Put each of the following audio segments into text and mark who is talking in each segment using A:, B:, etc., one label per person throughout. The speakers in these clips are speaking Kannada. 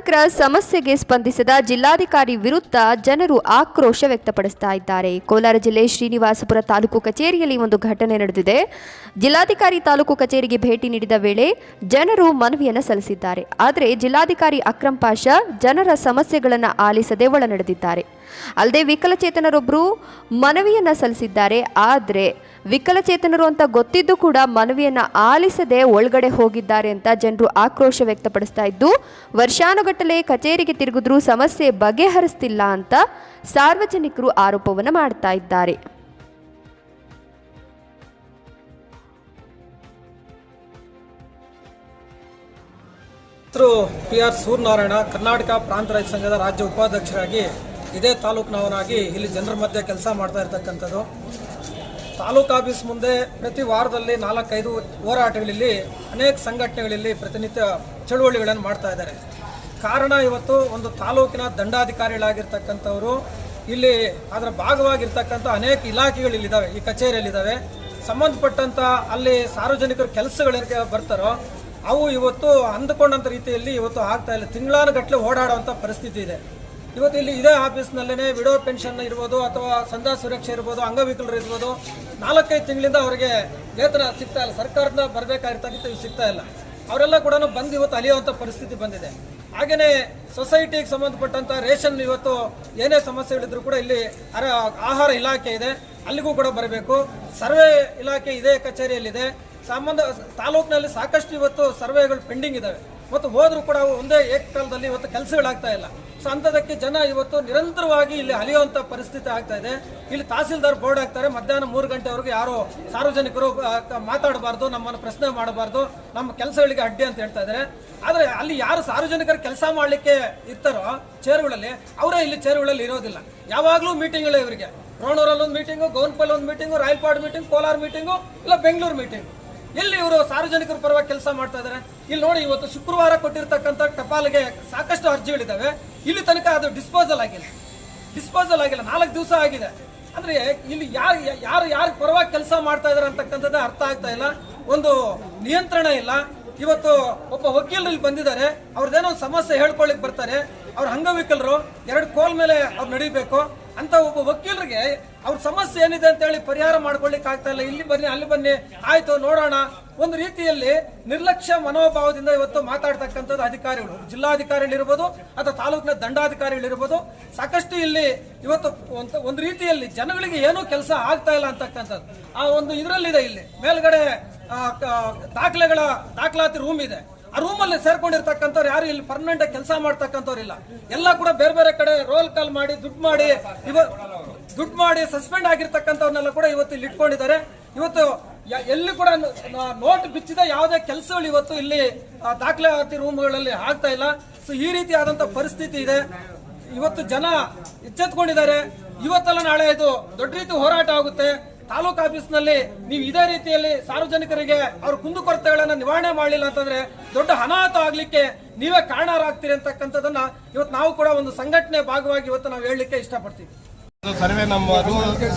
A: ಸಾರ್ವಜನಿಕರ ಸಮಸ್ಯೆಗೆ ಸ್ಪಂದಿಸದ ಜಿಲ್ಲಾಧಿಕಾರಿ ವಿರುದ್ಧ ಜನರು ಆಕ್ರೋಶ ವ್ಯಕ್ತಪಡಿಸ್ತಾ ಇದ್ದಾರೆ. ಕೋಲಾರ ಜಿಲ್ಲೆ ಶ್ರೀನಿವಾಸಪುರ ತಾಲೂಕು ಕಚೇರಿಯಲ್ಲಿ ಒಂದು ಘಟನೆ ನಡೆದಿದೆ. ಜಿಲ್ಲಾಧಿಕಾರಿ ತಾಲೂಕು ಕಚೇರಿಗೆ ಭೇಟಿ ನೀಡಿದ ವೇಳೆ ಜನರು ಮನವಿಯನ್ನು ಸಲ್ಲಿಸಿದ್ದಾರೆ. ಆದರೆ ಜಿಲ್ಲಾಧಿಕಾರಿ ಅಕ್ರಮ್ ಪಾಷಾ ಜನರ ಸಮಸ್ಯೆಗಳನ್ನು ಆಲಿಸದೆ ಒಳನಡೆದಿದ್ದಾರೆ. ಅಲ್ಲದೆ ವಿಕಲಚೇತನರೊಬ್ಬರು ಮನವಿಯನ್ನು ಸಲ್ಲಿಸಿದ್ದಾರೆ. ಆದರೆ ವಿಕಲಚೇತನರು ಅಂತ ಗೊತ್ತಿದ್ದು ಕೂಡ ಮನವಿಯನ್ನು ಆಲಿಸದೆ ಒಳಗಡೆ ಹೋಗಿದ್ದಾರೆ ಅಂತ ಜನರು ಆಕ್ರೋಶ ವ್ಯಕ್ತಪಡಿಸ್ತಾ ಇದ್ದು, ವರ್ಷಾನುಗಟ್ಟಲೆ ಕಚೇರಿಗೆ ತಿರುಗಿದ್ರೂ ಸಮಸ್ಯೆ ಬಗೆಹರಿಸ್ತಿಲ್ಲ ಅಂತ ಸಾರ್ವಜನಿಕರು ಆರೋಪವನ್ನು ಮಾಡ್ತಾ ಇದ್ದಾರೆ.
B: PR ಸೂರ್ಯನಾರಾಯಣ, ಕರ್ನಾಟಕ ಪ್ರಾಂತ ರೈತ ಸಂಘದ ರಾಜ್ಯ ಉಪಾಧ್ಯಕ್ಷರಾಗಿ ಇದೇ ತಾಲೂಕಿನವನಾಗಿ ಇಲ್ಲಿ ಜನರ ಮಧ್ಯೆ ಕೆಲಸ ಮಾಡ್ತಾ ಇರ್ತಕ್ಕಂಥದ್ದು. ತಾಲೂಕು ಆಫೀಸ್ ಮುಂದೆ ಪ್ರತಿ ವಾರದಲ್ಲಿ 4-5 ಹೋರಾಟಗಳಲ್ಲಿ ಅನೇಕ ಸಂಘಟನೆಗಳಲ್ಲಿ ಪ್ರತಿನಿತ್ಯ ಚಳುವಳಿಗಳನ್ನು ಮಾಡ್ತಾ ಇದ್ದಾರೆ. ಕಾರಣ ಇವತ್ತು ಒಂದು ತಾಲೂಕಿನ ದಂಡಾಧಿಕಾರಿಗಳಾಗಿರ್ತಕ್ಕಂಥವರು ಇಲ್ಲಿ ಅದರ ಭಾಗವಾಗಿರ್ತಕ್ಕಂಥ ಅನೇಕ ಇಲಾಖೆಗಳಿದ್ದಾವೆ, ಈ ಕಚೇರಿಯಲ್ಲಿದ್ದಾವೆ. ಸಂಬಂಧಪಟ್ಟಂಥ ಅಲ್ಲಿ ಸಾರ್ವಜನಿಕರು ಕೆಲಸಗಳಿಗೆ ಬರ್ತಾರೋ ಅವು ಇವತ್ತು ಅಂದುಕೊಂಡಂಥ ರೀತಿಯಲ್ಲಿ ಇವತ್ತು ಆಗ್ತಾ ಇಲ್ಲ. ತಿಂಗಳಾನುಗಟ್ಟಲೆ ಓಡಾಡುವಂಥ ಪರಿಸ್ಥಿತಿ ಇದೆ. ಇವತ್ತು ಇಲ್ಲಿ ಇದೇ ಆಫೀಸ್ನಲ್ಲೇ ವಿಡೋ ಪೆನ್ಷನ್ ಇರ್ಬೋದು ಅಥವಾ ಸಂಧ್ಯಾ ಸುರಕ್ಷೆ ಇರ್ಬೋದು, ಅಂಗವಿಕಲರು ಇರ್ಬೋದು, 4-5 ತಿಂಗಳಿಂದ ಅವರಿಗೆ ವೇತನ ಸಿಗ್ತಾ ಇಲ್ಲ. ಸರ್ಕಾರದಿಂದ ಬರಬೇಕಾಗಿರ್ತಕ್ಕಂಥ ಇವು ಸಿಗ್ತಾ ಇಲ್ಲ. ಅವರೆಲ್ಲ ಕೂಡ ಬಂದು ಇವತ್ತು ಅಲಿಯುವಂಥ ಪರಿಸ್ಥಿತಿ ಬಂದಿದೆ. ಹಾಗೆಯೇ ಸೊಸೈಟಿಗೆ ಸಂಬಂಧಪಟ್ಟಂಥ ರೇಷನ್ ಇವತ್ತು ಏನೇ ಸಮಸ್ಯೆಗಳಿದ್ರು ಕೂಡ ಇಲ್ಲಿ ಆಹಾರ ಇಲಾಖೆ ಇದೆ, ಅಲ್ಲಿಗೂ ಕೂಡ ಬರಬೇಕು. ಸರ್ವೆ ಇಲಾಖೆ ಇದೇ ಕಚೇರಿಯಲ್ಲಿದೆ. ತಾಲೂಕಿನಲ್ಲಿ ಸಾಕಷ್ಟು ಇವತ್ತು ಸರ್ವೆಗಳು ಪೆಂಡಿಂಗ್ ಇದ್ದಾವೆ ಮತ್ತು ಹೋದ್ರೂ ಕೂಡ ಒಂದೇ ಏಕಕಾಲದಲ್ಲಿ ಇವತ್ತು ಕೆಲಸಗಳಾಗ್ತಾ ಇಲ್ಲ. ಸೊ ಅಂಥದಕ್ಕೆ ಜನ ಇವತ್ತು ನಿರಂತರವಾಗಿ ಇಲ್ಲಿ ಅಲಿಯುವಂಥ ಪರಿಸ್ಥಿತಿ ಆಗ್ತಾ ಇದೆ. ಇಲ್ಲಿ ತಹಸೀಲ್ದಾರ್ ಬೋರ್ಡ್ ಹಾಕ್ತಾರೆ, ಮಧ್ಯಾಹ್ನ 3 ಗಂಟೆವರೆಗೂ ಯಾರು ಸಾರ್ವಜನಿಕರು ಮಾತಾಡಬಾರ್ದು, ನಮ್ಮನ್ನು ಪ್ರಶ್ನೆ ಮಾಡಬಾರ್ದು, ನಮ್ಮ ಕೆಲಸಗಳಿಗೆ ಅಡ್ಡಿ ಅಂತ ಹೇಳ್ತಾ ಇದ್ದಾರೆ. ಆದರೆ ಅಲ್ಲಿ ಯಾರು ಸಾರ್ವಜನಿಕರು ಕೆಲಸ ಮಾಡಲಿಕ್ಕೆ ಇರ್ತಾರೋ ಚೇರ್ಗಳಲ್ಲಿ, ಅವರೇ ಇಲ್ಲಿ ಚೇರ್ಗಳಲ್ಲಿ ಇರೋದಿಲ್ಲ. ಯಾವಾಗಲೂ ಮೀಟಿಂಗ್ಗಳೇ ಇವರಿಗೆ. ರೋಣೂರಲ್ಲಿ ಒಂದು ಮೀಟಿಂಗು, ಗೌನ್ಪಲ್ಲಿ ಒಂದು ಮೀಟಿಂಗು, ರಾಯಲ್ಪಾಡ್ ಮೀಟಿಂಗ್, ಕೋಲಾರ ಮೀಟಿಂಗು, ಇಲ್ಲ ಬೆಂಗಳೂರು ಮೀಟಿಂಗ್. ಎಲ್ಲಿ ಇವರು ಸಾರ್ವಜನಿಕರ ಪರವಾಗಿ ಕೆಲಸ ಮಾಡ್ತಾ ಇದ್ದಾರೆ? ಇಲ್ಲಿ ನೋಡಿ, ಇವತ್ತು ಶುಕ್ರವಾರ ಕೊಟ್ಟಿರ್ತಕ್ಕಂಥ ಟಪಾಲಿಗೆ ಸಾಕಷ್ಟು ಅರ್ಜಿಗಳಿದ್ದಾವೆ. ಇಲ್ಲಿ ತನಕ ಅದು ಡಿಸ್ಪೋಸಲ್ ಆಗಿಲ್ಲ. 4 ದಿವಸ ಆಗಿದೆ. ಅಂದ್ರೆ ಇಲ್ಲಿ ಯಾರು ಪರವಾಗಿ ಕೆಲಸ ಮಾಡ್ತಾ ಇದಾರೆ ಅಂತಕ್ಕಂಥದ್ದು ಅರ್ಥ ಆಗ್ತಾ ಇಲ್ಲ. ಒಂದು ನಿಯಂತ್ರಣ ಇಲ್ಲ. ಇವತ್ತು ಒಬ್ಬ ವಕೀಲರು ಇಲ್ಲಿ ಬಂದಿದ್ದಾರೆ, ಅವ್ರದ್ದೇನೋ ಒಂದು ಸಮಸ್ಯೆ ಹೇಳ್ಕೊಳ್ಳಿಕ್ ಬರ್ತಾರೆ. ಅವ್ರ ಅಂಗವಿಕಲರು, 2 ಕೋಲ್ ಮೇಲೆ ಅವ್ರು ನಡೀಬೇಕು ಅಂತ ಒಬ್ಬ ವಕೀಲರಿಗೆ ಅವ್ರ ಸಮಸ್ಯೆ ಏನಿದೆ ಅಂತ ಹೇಳಿ ಪರಿಹಾರ ಮಾಡ್ಕೊಳ್ಳಿಕ್ ಆಗ್ತಾ ಇಲ್ಲ. ಇಲ್ಲಿ ಬನ್ನಿ, ಅಲ್ಲಿ ಬನ್ನಿ, ಆಯ್ತು ನೋಡೋಣ, ಒಂದು ರೀತಿಯಲ್ಲಿ ನಿರ್ಲಕ್ಷ್ಯ ಮನೋಭಾವದಿಂದ ಇವತ್ತು ಮಾತಾಡ್ತಕ್ಕಂಥದ್ದು ಅಧಿಕಾರಿಗಳು, ಜಿಲ್ಲಾಧಿಕಾರಿಗಳಿರ್ಬೋದು ಅಥವಾ ತಾಲೂಕಿನ ದಂಡಾಧಿಕಾರಿಗಳಿರ್ಬೋದು. ಸಾಕಷ್ಟು ಇಲ್ಲಿ ಇವತ್ತು ಒಂದು ರೀತಿಯಲ್ಲಿ ಜನಗಳಿಗೆ ಏನೂ ಕೆಲಸ ಆಗ್ತಾ ಇಲ್ಲ ಅಂತಕ್ಕಂಥದ್ದು ಆ ಒಂದು ಇದರಲ್ಲಿದೆ. ಇಲ್ಲಿ ಮೇಲ್ಗಡೆ ದಾಖಲಾತಿ ರೂಮ್ ಇದೆ. ಆ ರೂಮಲ್ಲಿ ಸೇರ್ಕೊಂಡಿರ್ತಕ್ಕಂಥವ್ರು ಯಾರು ಇಲ್ಲಿ ಪರ್ಮನೆಂಟ್ ಕೆಲಸ ಮಾಡ್ತಕ್ಕಂಥವ್ರು ಇಲ್ಲ. ಎಲ್ಲ ಕೂಡ ಬೇರೆ ಬೇರೆ ಕಡೆ ರೋಲ್ ಕಾಲ್ ಮಾಡಿ ದುಡ್ಡು ಮಾಡಿ ಸಸ್ಪೆಂಡ್ ಆಗಿರ್ತಕ್ಕಂಥವ್ರನ್ನೆಲ್ಲ ಕೂಡ ಇವತ್ತು ಇಲ್ಲಿ ಇಟ್ಕೊಂಡಿದ್ದಾರೆ. ಇವತ್ತು ಎಲ್ಲಿ ಕೂಡ ನೋಟ್ ಬಿಚ್ಚಿದ ಯಾವುದೇ ಕೆಲಸಗಳು ಇವತ್ತು ಇಲ್ಲಿ ದಾಖಲಾತಿ ರೂಮ್ಗಳಲ್ಲಿ ಆಗ್ತಾ ಇಲ್ಲ. ಸೊ ಈ ರೀತಿಯಾದಂತ ಪರಿಸ್ಥಿತಿ ಇದೆ. ಇವತ್ತು ಜನ ಎಚ್ಚೆತ್ಕೊಂಡಿದ್ದಾರೆ. ಇವತ್ತೆಲ್ಲ ನಾಳೆ ಇದು ದೊಡ್ಡ ರೀತಿ ಹೋರಾಟ ಆಗುತ್ತೆ. ತಾಲೂಕು ಆಫೀಸ್ನಲ್ಲಿ ನೀವು ಇದೇ ರೀತಿಯಲ್ಲಿ ಸಾರ್ವಜನಿಕರಿಗೆ ಅವ್ರ ಕುಂದುಕೊರತೆಗಳನ್ನ ನಿವಾರಣೆ ಮಾಡಲಿಲ್ಲ ಅಂತಂದ್ರೆ ದೊಡ್ಡ ಅನಾಹುತ ಆಗ್ಲಿಕ್ಕೆ ನೀವೇ ಕಾರಣರಾಗ್ತೀರಿ ಅಂತಕ್ಕಂಥದನ್ನ ಇವತ್ತು ನಾವು ಕೂಡ ಒಂದು ಸಂಘಟನೆ ಭಾಗವಾಗಿ ಇವತ್ತು ನಾವು ಹೇಳಲಿಕ್ಕೆ ಇಷ್ಟಪಡ್ತೀವಿ.
C: ಸರ್ವೆ ನಂಬರ್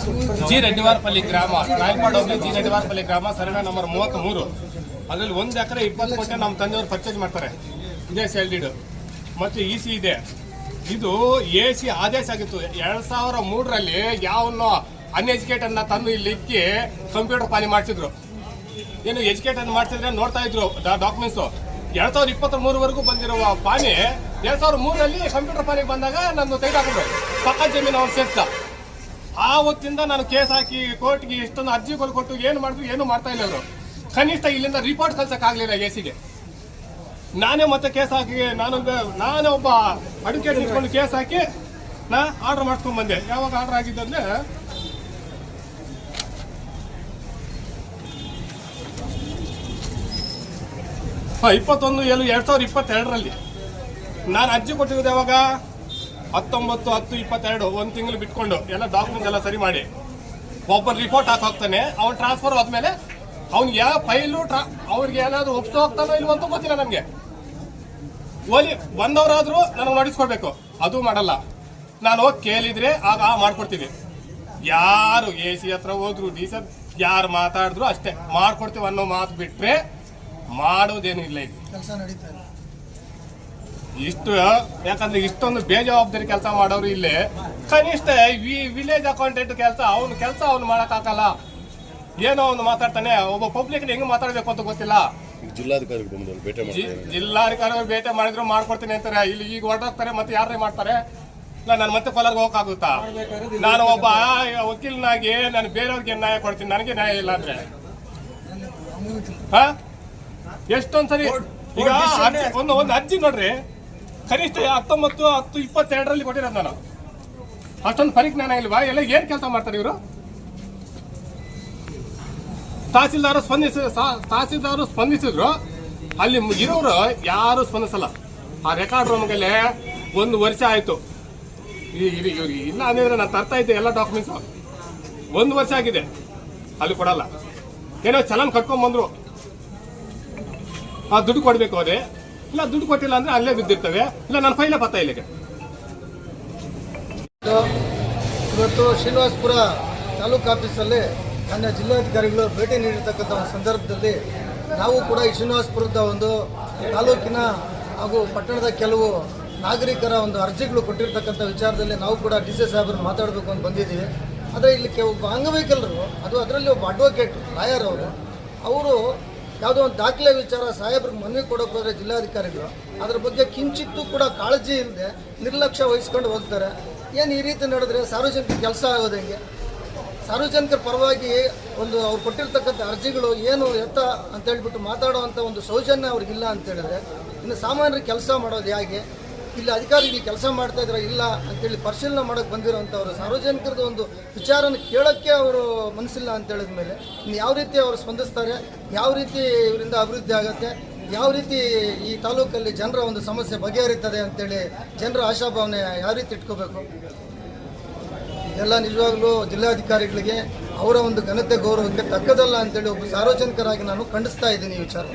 C: ಜಿ ರೆಡ್ಡಿವಾರಪಲ್ಲಿ ಗ್ರಾಮ, ರಾಯಲ್ಪಾಡ್ ಹೋಗಿ ಜಿ ರೆಡ್ಡಿವಾರಪಲ್ಲಿ ಗ್ರಾಮ, ಸರ್ವೆ ನಂಬರ್ 33. ಅದ್ರಲ್ಲಿ 1 ಎಕರೆ 20 ಕೋಟಿ ನಮ್ಮ ತಂದೆಯವರು ಪರ್ಚೇಸ್ ಮಾಡ್ತಾರೆ. ಇದೇ ಸೇಲ್ಡಿಡ್ ಮತ್ತು EC ಇದೆ. ಇದು AC ಆದೇಶ ಆಗಿತ್ತು 2003ರಲ್ಲಿ. ಯಾವನ್ನೋ ಅನ್ಎಜುಕೇಟೆಡ್ ನ ತಂದು ಇಲ್ಲಿ ಇಕ್ಕಿ ಕಂಪ್ಯೂಟರ್ ಪಾಲಿ ಮಾಡಿಸಿದ್ರು. ಏನು ಎಜುಕೇಟೆಡ್ ಮಾಡ್ತಿದ್ರೆ ನೋಡ್ತಾ ಇದ್ರು ಡಾಕ್ಯುಮೆಂಟ್ಸ್. 2023ವರೆಗೂ ಬಂದಿರುವ ಪಾನಿ 2003ರಲ್ಲಿ ಕಂಪ್ಯೂಟರ್ ಪಾನಿಗೆ ಬಂದಾಗ ನಾನು ತೆಗೆದಾಕಿದ್ರು. ಪಕ್ಕ ಜಮೀನು ಅವ್ನು ಸೇರ್ತ. ಆ ಹೊತ್ತಿಂದ ನಾನು ಕೇಸ್ ಹಾಕಿ ಕೋರ್ಟ್ಗೆ ಇಷ್ಟೊಂದು ಅರ್ಜಿಗಳು ಕೊಟ್ಟು ಏನು ಮಾಡಿದ್ರು ಏನು ಮಾಡ್ತಾ ಇಲ್ಲ ಅವರು. ಕನಿಷ್ಠ ಇಲ್ಲಿಂದ ರಿಪೋರ್ಟ್ ಕಳ್ಸಕ್ಕಾಗಲಿಲ್ಲ ACಗೆ. ನಾನೇ ಮತ್ತೆ ಕೇಸ್ ಹಾಕಿ ನಾನೇ ಒಬ್ಬ ಅಡ್ವೊಕೇಟ್ ಇಟ್ಕೊಂಡು ಕೇಸ್ ಹಾಕಿ ನಾ ಆರ್ಡರ್ ಮಾಡ್ಸ್ಕೊಂಡ್ ಬಂದೆ. ಯಾವಾಗ ಆರ್ಡರ್ ಆಗಿದ್ದಂದ್ರೆ 21/7/2022ರಲ್ಲಿ ನಾನು ಅರ್ಜಿ ಕೊಟ್ಟಿರೋದು. ಯಾವಾಗ 19/10/22, 1 ತಿಂಗಳು ಬಿಟ್ಕೊಂಡು ಎಲ್ಲ ಡಾಕ್ಯುಮೆಂಟ್ಸ್ ಎಲ್ಲ ಸರಿ ಮಾಡಿ ಒಬ್ಬರು ರಿಪೋರ್ಟ್ ಹಾಕೋಗ್ತಾನೆ. ಅವ್ನು ಟ್ರಾನ್ಸ್ಫರ್ ಆದ್ಮೇಲೆ ಅವ್ನಿಗೆ ಯಾವ ಫೈಲು ಅವ್ರಿಗೆ ಏನಾದ್ರು ಒಪ್ಸೋ ಹೋಗ್ತಾನೋ ಇಲ್ವಂತ ಗೊತ್ತಿಲ್ಲ ನನಗೆ. ಓಲಿ ಬಂದವರಾದ್ರೂ ನನಗೆ ನಡೆಸ್ಕೊಡ್ಬೇಕು, ಅದು ಮಾಡಲ್ಲ. ನಾನು ಹೋಗಿ ಕೇಳಿದ್ರೆ ಆಗ ಮಾಡ್ಕೊಡ್ತೀವಿ. ಯಾರು AC ಹತ್ರ ಹೋದ್ರು ಡೀಸೆಲ್ ಯಾರು ಮಾತಾಡಿದ್ರು ಅಷ್ಟೇ ಮಾಡ್ಕೊಡ್ತೀವಿ ಅನ್ನೋ ಮಾತು ಬಿಟ್ರೆ ಮಾಡೋದೇನು ಇಲ್ಲ. ಈಗ ಕೆಲಸ ನಡೀತಾ ಇಲ್ಲ. ಇಷ್ಟು ಯಾಕಂದ್ರೆ ಇಷ್ಟೊಂದು ಬೇಜವಾಬ್ದಾರಿ ಕೆಲಸ ಮಾಡೋರು ಇಲ್ಲಿ ಕನಿಷ್ಠ ವಿಲೇಜ್ ಅಕೌಂಟೆಂಟ್ ಕೆಲಸ ಅವ್ನು ಮಾಡಕ್ಕಾಗಲ್ಲ. ಏನೋ ಅವ್ನು ಮಾತಾಡ್ತಾನೆ, ಒಬ್ಬ ಪಬ್ಲಿಕ್ ಹೆಂಗ್ ಮಾತಾಡ್ಬೇಕು ಅಂತ ಗೊತ್ತಿಲ್ಲ. ಜಿಲ್ಲಾಧಿಕಾರಿಗಳು ಭೇಟಿ ಮಾಡಿದ್ರು ಮಾಡ್ಕೊಡ್ತೀನಿ ಅಂತಾರೆ, ಇಲ್ಲಿ ಈಗ ಹೊರಟೋಗ್ತಾರೆ, ಮತ್ತೆ ಯಾರೇ ಮಾಡ್ತಾರೆ. ಇಲ್ಲ ನಾನು ಮತ್ತೆ ಕೋಲಾರ್ಗೆ ಹೋಗಕ್ಕಾಗುತ್ತಾ? ನಾನು ಒಬ್ಬ ವಕೀಲನಾಗಿ ನಾನು ಬೇರೆಯವ್ರಿಗೆ ನ್ಯಾಯ ಕೊಡ್ತೀನಿ, ನನಗೆ ನ್ಯಾಯ ಇಲ್ಲ ಅಂದ್ರೆ ಎಷ್ಟೊಂದ್ಸರಿ ಈಗ ಒಂದು ಅರ್ಜಿ ನೋಡ್ರಿ, ಕನಿಷ್ಠ 19/10/22 ಕೊಟ್ಟಿರೋದು ನಾನು. ಅಷ್ಟೊಂದು ಪರಿಜ್ಞಾನ ಇಲ್ವಾ? ಎಲ್ಲ ಏನ್ ಕೆಲಸ ಮಾಡ್ತಾರೆ ಇವರು? ತಹಸೀಲ್ದಾರ್ ಸ್ಪಂದಿಸಿದ್ರು, ಅಲ್ಲಿ ಇರೋರು ಯಾರು ಸ್ಪಂದಿಸಲ್ಲ. ಆ ರೆಕಾರ್ಡ್ ರೂಮ್ಗೆಲ್ಲ 1 ವರ್ಷ ಆಯ್ತು. ಇಲ್ಲ ಅಂದ್ರೆ ನಾನು ತರ್ತಾ ಇದ್ದೆ ಎಲ್ಲ ಡಾಕ್ಯುಮೆಂಟ್ಸ್. 1 ವರ್ಷ ಆಗಿದೆ, ಅಲ್ಲಿ ಕೊಡಲ್ಲ. ಏನೋ ಚಲನ್ ಕಟ್ಕೊಂಡ್ ಬಂದ್ರು, ಆ ದುಡ್ಡು ಕೊಡ್ಬೇಕು ಅವ್ರೆ. ಇಲ್ಲ ದುಡ್ಡು ಕೊಟ್ಟಿಲ್ಲ ಅಂದ್ರೆ ಅಲ್ಲೇ ಬಿದ್ದಿರ್ತವೆ. ಇಲ್ಲ ನನ್ನ ಫೈಲೇ ಪತ್ತ ಇಲ್ಲಿಗೆ.
D: ಇವತ್ತು ಶ್ರೀನಿವಾಸಪುರ ತಾಲೂಕು ಆಫೀಸಲ್ಲಿ ನನ್ನ ಜಿಲ್ಲಾಧಿಕಾರಿಗಳು ಭೇಟಿ ನೀಡಿರ್ತಕ್ಕಂಥ ಒಂದು ಸಂದರ್ಭದಲ್ಲಿ ನಾವು ಕೂಡ ಈ ಶ್ರೀನಿವಾಸಪುರದ ಒಂದು ತಾಲೂಕಿನ ಹಾಗೂ ಪಟ್ಟಣದ ಕೆಲವು ನಾಗರಿಕರ ಒಂದು ಅರ್ಜಿಗಳು ಕೊಟ್ಟಿರ್ತಕ್ಕಂಥ ವಿಚಾರದಲ್ಲಿ ನಾವು ಕೂಡ ಡಿ ಸಿ ಸಾಹೇಬರು ಮಾತಾಡಬೇಕು ಅಂತ ಬಂದಿದ್ದೀವಿ. ಆದರೆ ಇಲ್ಲಿ ಒಬ್ಬ ಅಂಗವೈಕಲರು, ಅದರಲ್ಲಿ ಒಬ್ಬ ಅಡ್ವೊಕೇಟ್ ಲಾಯರ್ ಅವರು ಯಾವುದೋ ಒಂದು ದಾಖಲೆ ವಿಚಾರ ಸಾಹೇಬ್ರಿಗೆ ಮನವಿ ಕೊಡೋಕೆ ಹೋದರೆ ಜಿಲ್ಲಾಧಿಕಾರಿಗಳು ಅದ್ರ ಬಗ್ಗೆ ಕಿಂಚಿತ್ತೂ ಕೂಡ ಕಾಳಜಿ ಇಲ್ಲದೆ ನಿರ್ಲಕ್ಷ್ಯ ವಹಿಸ್ಕೊಂಡು ಹೋಗ್ತಾರೆ. ಏನು ಈ ರೀತಿ ನಡೆದ್ರೆ ಸಾರ್ವಜನಿಕ ಕೆಲಸ ಆಗೋದು ಹೆಂಗೆ? ಸಾರ್ವಜನಿಕರ ಪರವಾಗಿ ಒಂದು ಅವ್ರು ಕೊಟ್ಟಿರ್ತಕ್ಕಂಥ ಅರ್ಜಿಗಳು ಏನು ಎತ್ತ ಅಂತ ಹೇಳ್ಬಿಟ್ಟು ಮಾತಾಡುವಂಥ ಒಂದು ಸೌಜನ್ಯ ಅವ್ರಿಗಿಲ್ಲ ಅಂತ ಹೇಳಿದ್ರೆ ಇನ್ನು ಸಾಮಾನ್ಯರಿಗೆ ಕೆಲಸ ಮಾಡೋದು ಹೇಗೆ? ಇಲ್ಲಿ ಅಧಿಕಾರಿಗಳು ಕೆಲಸ ಮಾಡ್ತಾ ಇದ್ರೆ ಇಲ್ಲ ಅಂತೇಳಿ ಪರಿಶೀಲನೆ ಮಾಡೋಕ್ಕೆ ಬಂದಿರೋಂಥವ್ರು ಸಾರ್ವಜನಿಕರದ್ದು ಒಂದು ವಿಚಾರನ ಕೇಳೋಕ್ಕೆ ಅವರು ಮನಸ್ಸಿಲ್ಲ ಅಂತ ಹೇಳಿದ ಮೇಲೆ ಇನ್ನು ಯಾವ ರೀತಿ ಅವರು ಸ್ಪಂದಿಸ್ತಾರೆ, ಯಾವ ರೀತಿ ಇವರಿಂದ ಅಭಿವೃದ್ಧಿ ಆಗುತ್ತೆ, ಯಾವ ರೀತಿ ಈ ತಾಲೂಕಲ್ಲಿ ಜನರ ಒಂದು ಸಮಸ್ಯೆ ಬಗೆಹರಿತದೆ ಅಂತೇಳಿ ಜನರ ಆಶಾಭಾವನೆ ಯಾವ ರೀತಿ ಇಟ್ಕೋಬೇಕು? ಇದೆಲ್ಲ ನಿಜವಾಗ್ಲೂ ಜಿಲ್ಲಾಧಿಕಾರಿಗಳಿಗೆ ಅವರ ಒಂದು ಘನತೆ ಗೌರವಕ್ಕೆ ತಕ್ಕದಲ್ಲ ಅಂತೇಳಿ ಒಬ್ಬ ಸಾರ್ವಜನಿಕರಾಗಿ ನಾನು ಖಂಡಿಸ್ತಾ ಇದ್ದೀನಿ ಈ ವಿಚಾರ.